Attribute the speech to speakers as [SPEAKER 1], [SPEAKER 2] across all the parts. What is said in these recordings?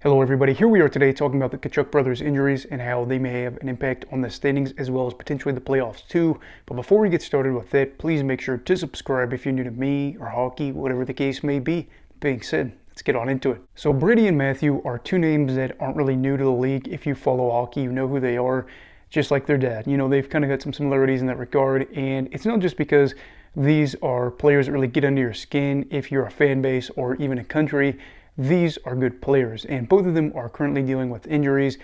[SPEAKER 1] Hello everybody, here we are today talking about the Tkachuk brothers' injuries and how they may have an impact on the standings as well as potentially the playoffs too. But before we get started with that, please make sure to subscribe if you're new to me or hockey, whatever the case may be. Being said, let's get on into it. So Brady and Matthew are two names that aren't really new to the league. If you follow hockey, you know who they are, just like their dad. You know, they've kind of got some similarities in that regard, and it's not just because these are players that really get under your skin if you're a fan base or even a country. These are good players, and both of them are currently dealing with injuries,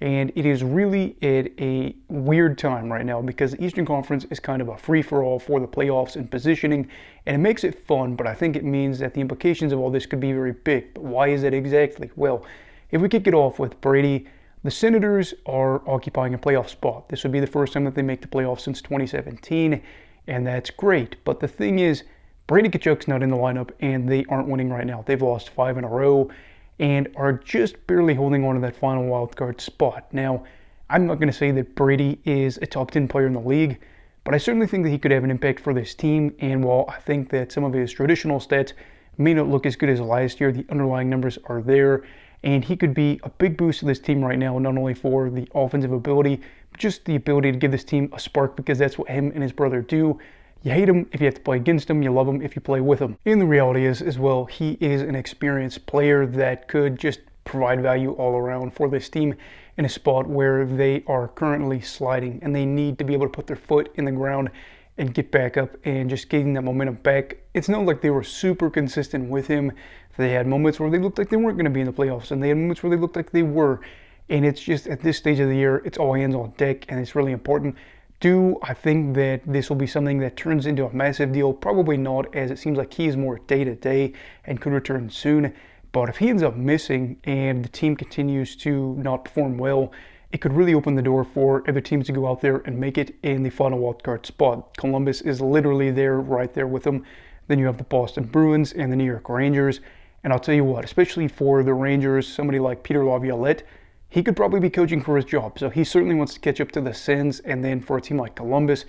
[SPEAKER 1] and it is really at a weird time right now because the Eastern Conference is kind of a free-for-all for the playoffs and positioning, and it makes it fun, but I think it means that the implications of all this could be very big. But why is that exactly? Well, if we kick it off with Brady, the Senators are occupying a playoff spot. This would be the first time that they make the playoffs since 2017, and that's great. But the thing is, Brady Tkachuk's not in the lineup, and they aren't winning right now. They've lost 5 in a row and are just barely holding on to that final wild card spot. Now, I'm not going to say that Brady is a top 10 player in the league, but I certainly think that he could have an impact for this team. And while I think that some of his traditional stats may not look as good as last year, the underlying numbers are there, and he could be a big boost to this team right now, not only for the offensive ability, but just the ability to give this team a spark, because that's what him and his brother do. You hate him if you have to play against him. You love him if you play with him. And the reality is, as well, he is an experienced player that could just provide value all around for this team in a spot where they are currently sliding, and they need to be able to put their foot in the ground and get back up and just getting that momentum back. It's not like they were super consistent with him. They had moments where they looked like they weren't going to be in the playoffs, and they had moments where they looked like they were. And it's just, at this stage of the year, it's all hands on deck, and it's really important. Do I think that this will be something that turns into a massive deal? Probably not, as it seems like he is more day-to-day and could return soon. But if he ends up missing and the team continues to not perform well, it could really open the door for other teams to go out there and make it in the final wildcard spot. Columbus is literally there, right there with them. Then you have the Boston Bruins and the New York Rangers. And I'll tell you what, especially for the Rangers, somebody like Peter Laviolette, he could probably be coaching for his job. So he certainly wants to catch up to the Sens. And then for a team like Columbus,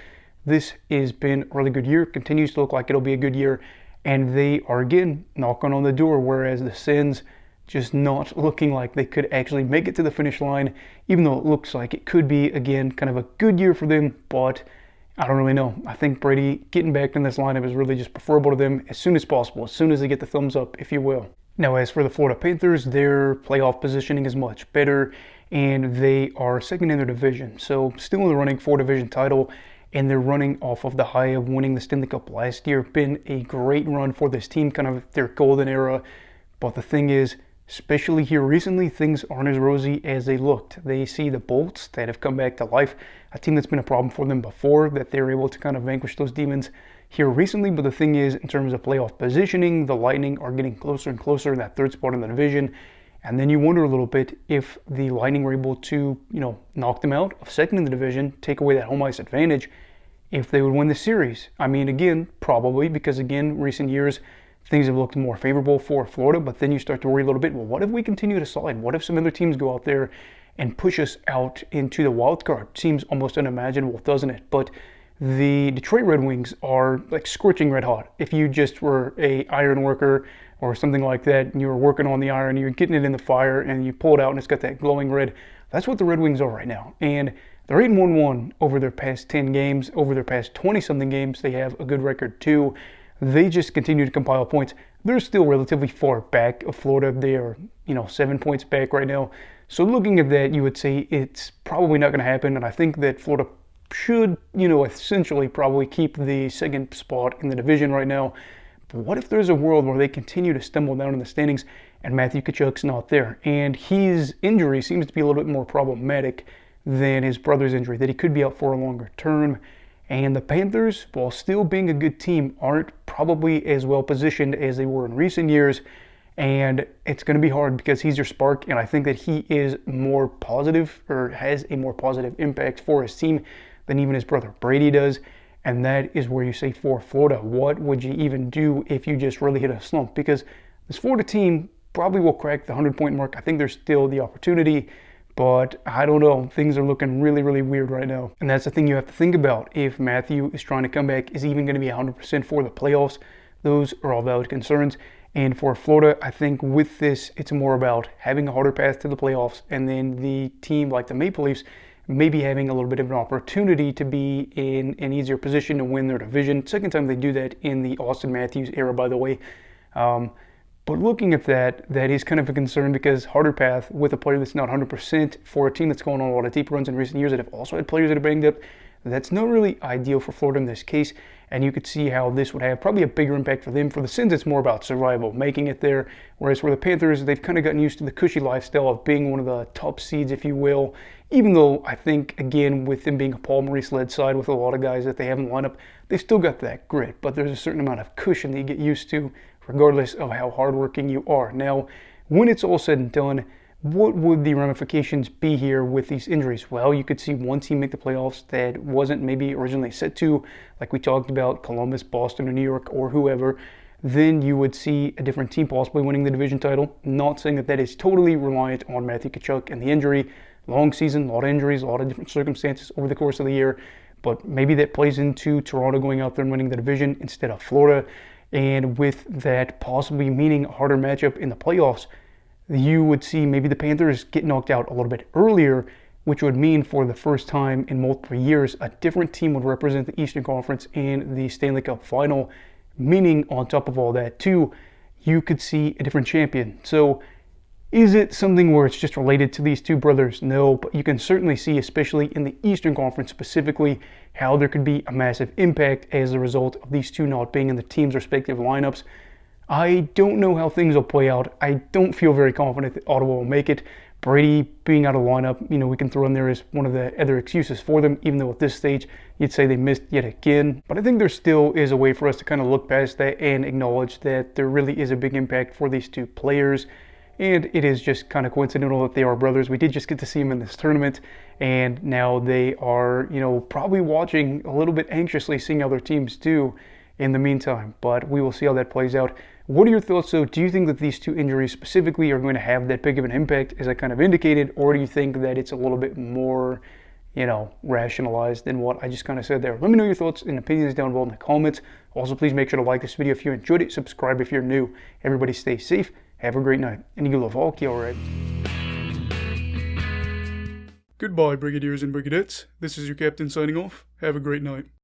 [SPEAKER 1] this has been a really good year. Continues to look like it'll be a good year. And they are, again, knocking on the door, whereas the Sens just not looking like they could actually make it to the finish line, even though it looks like it could be, again, kind of a good year for them. But I don't really know. I think Brady getting back in this lineup is really just preferable to them as soon as possible, as soon as they get the thumbs up, if you will. Now, as for the Florida Panthers, their playoff positioning is much better, and they are second in their division. So still in the running for division title, and they're running off of the high of winning the Stanley Cup last year. Been a great run for this team, kind of their golden era. But the thing is, especially here recently, things aren't as rosy as they looked. They see the Bolts that have come back to life, a team that's been a problem for them before, that they're able to kind of vanquish those demons here recently. But the thing is, in terms of playoff positioning, the Lightning are getting closer and closer in that third spot in the division. And then you wonder a little bit if the Lightning were able to, knock them out of second in the division, take away that home ice advantage, if they would win the series. I mean, again, probably, because again, recent years, things have looked more favorable for Florida. But then you start to worry a little bit, well, what if we continue to slide? What if some other teams go out there and push us out into the wild card? Seems almost unimaginable, doesn't it? But the Detroit Red Wings are like scorching red hot. If you just were a iron worker or something like that, and you were working on the iron, you're getting it in the fire, and you pull it out and it's got that glowing red, that's what the Red Wings are right now. And they're 8-1-1 over their past 10 games. Over their past 20-something games, they have a good record too. They just continue to compile points. They're still relatively far back of Florida. They are, 7 points back right now. So looking at that, you would say it's probably not going to happen. And I think that Florida should, essentially probably keep the second spot in the division right now. But what if there's a world where they continue to stumble down in the standings and Matthew Tkachuk's not there? And his injury seems to be a little bit more problematic than his brother's injury, that he could be out for a longer term. And the Panthers, while still being a good team, aren't probably as well positioned as they were in recent years. And it's going to be hard because he's your spark, and I think that he is more positive, or has a more positive impact for his team than even his brother Brady does. And that is where you say for Florida, what would you even do if you just really hit a slump? Because this Florida team probably will crack the 100-point mark. I think there's still the opportunity, but I don't know. Things are looking really, really weird right now. And that's the thing you have to think about. If Matthew is trying to come back, is even going to be 100% for the playoffs? Those are all valid concerns. And for Florida, I think with this, it's more about having a harder path to the playoffs, and then the team like the Maple Leafs maybe having a little bit of an opportunity to be in an easier position to win their division. Second time they do that in the Austin Matthews era, by the way. But looking at that, that is kind of a concern because harder path with a player that's not 100% for a team that's going on a lot of deep runs in recent years that have also had players that are banged up, that's not really ideal for Florida in this case. And you could see how this would have probably a bigger impact for them. For the Sens, it's more about survival, making it there. Whereas for the Panthers, they've kind of gotten used to the cushy lifestyle of being one of the top seeds, if you will. Even though I think, again, with them being a Paul Maurice-led side with a lot of guys that they have in the lineup, they've still got that grit. But there's a certain amount of cushion that you get used to, regardless of how hardworking you are. Now, when it's all said and done, what would the ramifications be here with these injuries? Well, you could see one team make the playoffs that wasn't maybe originally set to, like we talked about, Columbus, Boston, or New York, or whoever. Then you would see a different team possibly winning the division title. Not saying that that is totally reliant on Matthew Tkachuk and the injury. Long season, a lot of injuries, a lot of different circumstances over the course of the year. But maybe that plays into Toronto going out there and winning the division instead of Florida. And with that possibly meaning a harder matchup in the playoffs, you would see maybe the Panthers get knocked out a little bit earlier, which would mean for the first time in multiple years, a different team would represent the Eastern Conference in the Stanley Cup Final, meaning on top of all that too, you could see a different champion. So is it something where it's just related to these two brothers? No, but you can certainly see, especially in the Eastern Conference specifically, how there could be a massive impact as a result of these two not being in the team's respective lineups. I don't know how things will play out. I don't feel very confident that Ottawa will make it. Brady being out of lineup, we can throw in there as one of the other excuses for them, even though at this stage you'd say they missed yet again. But I think there still is a way for us to kind of look past that and acknowledge that there really is a big impact for these two players. And it is just kind of coincidental that they are brothers. We did just get to see them in this tournament, and now they are, probably watching a little bit anxiously, seeing how their teams do in the meantime. But we will see how that plays out. What are your thoughts, though? Do you think that these two injuries specifically are going to have that big of an impact, as I kind of indicated, or do you think that it's a little bit more, rationalized than what I just kind of said there? Let me know your thoughts and opinions down below in the comments. Also, please make sure to like this video if you enjoyed it. Subscribe if you're new. Everybody stay safe. Have a great night. And you love hockey, alright? Goodbye, Brigadiers and Brigadettes. This is your captain signing off. Have a great night.